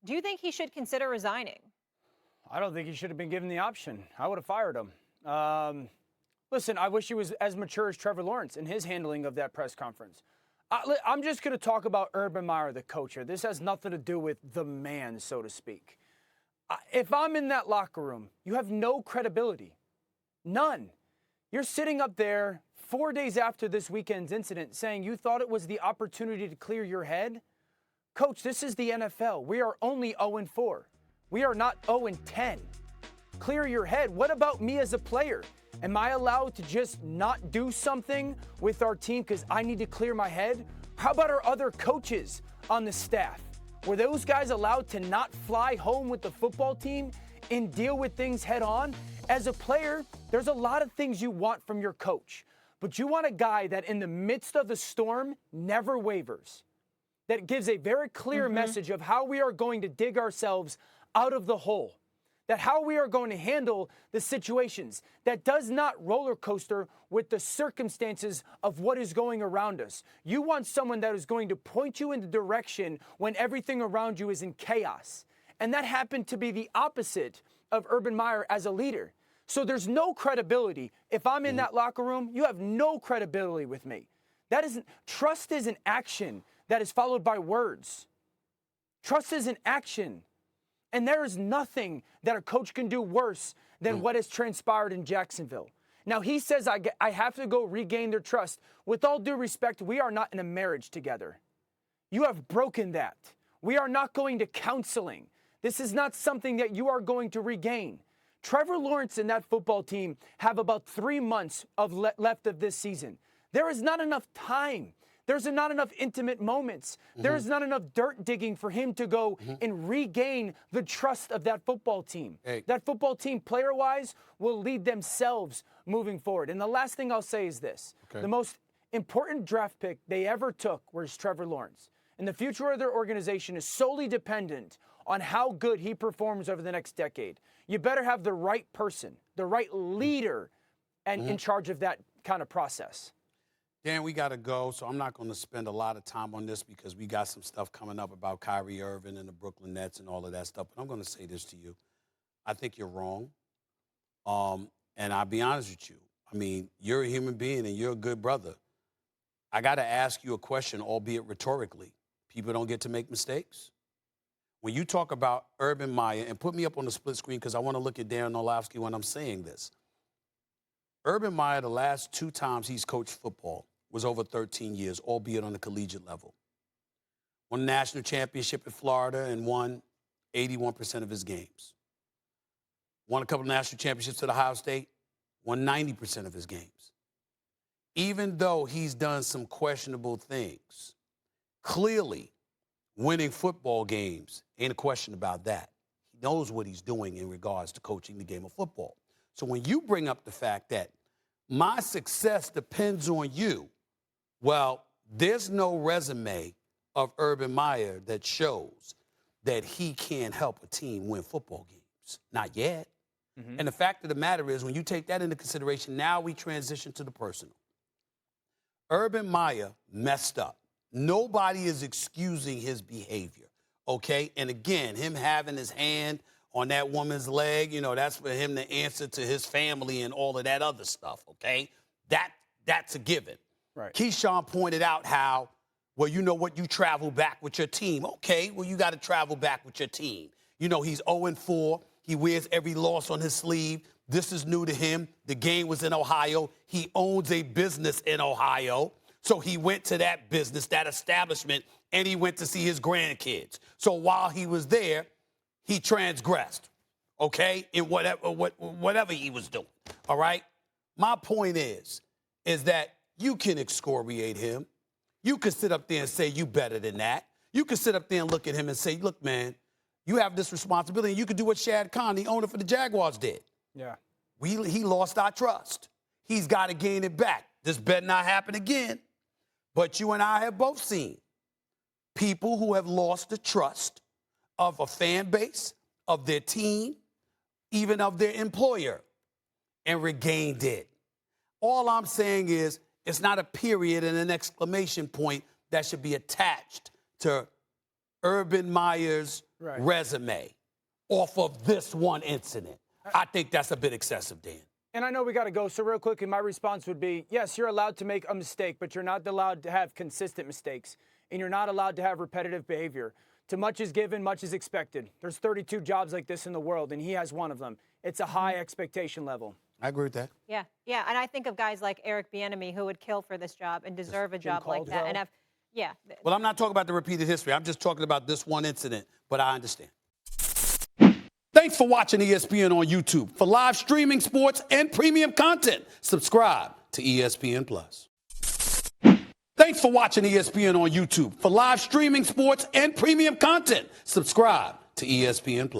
Do you think he should consider resigning? I don't think he should have been given the option. I would have fired him. Listen, I wish he was as mature as Trevor Lawrence in his handling of that press conference. I'm just going to talk about Urban Meyer, the coach here. This has nothing to do with the man, so to speak. If I'm in that locker room, you have no credibility. None. You're sitting up there 4 days after this weekend's incident saying you thought it was the opportunity to clear your head. Coach, this is the NFL. We are only 0-4. We are not 0-10. Clear your head. What about me as a player? Am I allowed to just not do something with our team because I need to clear my head? How about our other coaches on the staff? Were those guys allowed to not fly home with the football team and deal with things head on? As a player, there's a lot of things you want from your coach, but you want a guy that in the midst of the storm never wavers, that gives a very clear message of how we are going to dig ourselves out of the hole, that how we are going to handle the situations, that does not roller coaster with the circumstances of what is going around us. You want someone that is going to point you in the direction when everything around you is in chaos. And that happened to be the opposite of Urban Meyer as a leader. So there's no credibility. If I'm in that locker room, you have no credibility with me. Trust is an action that is followed by words. Trust is an action. And there is nothing that a coach can do worse than what has transpired in Jacksonville. Now, he says, I have to go regain their trust. With all due respect, we are not in a marriage together. You have broken that. We are not going to counseling. This is not something that you are going to regain. Trevor Lawrence and that football team have about 3 months left of this season. There is not enough time. There's not enough intimate moments. There's not enough dirt digging for him to go and regain the trust of that football team. That football team, player-wise, will lead themselves moving forward. And the last thing I'll say is this. The most important draft pick they ever took was Trevor Lawrence. And the future of their organization is solely dependent on how good he performs over the next decade. You better have the right person, the right leader, and in charge of that kind of process. Dan, we got to go, so I'm not going to spend a lot of time on this because we got some stuff coming up about Kyrie Irving and the Brooklyn Nets and all of that stuff. But I'm going to say this to you. I think you're wrong. And I'll be honest with you. I mean, you're a human being and you're a good brother. I got to ask you a question, albeit rhetorically. People don't get to make mistakes. When you talk about Urban Meyer, and put me up on the split screen because I want to look at Dan Orlovsky when I'm saying this. Urban Meyer, the last 2 times he's coached football, was over 13 years, albeit on the collegiate level. Won a national championship in Florida and won 81% of his games. Won a couple of national championships at Ohio State, won 90% of his games. Even though he's done some questionable things, clearly winning football games, ain't a question about that. He knows what he's doing in regards to coaching the game of football. So when you bring up the fact that my success depends on you, well, there's no resume of Urban Meyer that shows that he can help a team win football games. Not yet. And the fact of the matter is, when you take that into consideration, now we transition to the personal. Urban Meyer messed up. Nobody is excusing his behavior, okay? And again, him having his hand on that woman's leg, you know, that's for him to answer to his family and all of that other stuff, okay? That's a given. Right. Keyshawn pointed out how, well, you know what, you travel back with your team. Okay, well, you got to travel back with your team. You know, he's 0-4. He wears every loss on his sleeve. This is new to him. The game was in Ohio. He owns a business in Ohio. So he went to that business, that establishment, and he went to see his grandkids. So while he was there, he transgressed, okay, in whatever he was doing, all right? My point is that you can excoriate him. You can sit up there and say you better than that. You can sit up there and look at him and say, look, man, you have this responsibility. And you can do what Shad Khan, the owner for the Jaguars, did. Yeah. He lost our trust. He's got to gain it back. This better not happen again. But you and I have both seen people who have lost the trust of a fan base, of their team, even of their employer, and regained it. All I'm saying is it's not a period and an exclamation point that should be attached to Urban Meyer's resume off of this one incident. I think that's a bit excessive, Dan. And I know we got to go, so real quickly, my response would be, yes, you're allowed to make a mistake, but you're not allowed to have consistent mistakes, and you're not allowed to have repetitive behavior. Too much is given, much is expected. There's 32 jobs like this in the world, and he has one of them. It's a high expectation level. I agree with that. Yeah, and I think of guys like Eric Bieniemy who would kill for this job and deserve a job like that. And Well, I'm not talking about the repeated history. I'm just talking about this one incident, but I understand. Thanks for watching ESPN on YouTube. For live streaming sports and premium content, subscribe to ESPN+. Thanks for watching ESPN on YouTube. For live streaming sports and premium content, subscribe to ESPN+.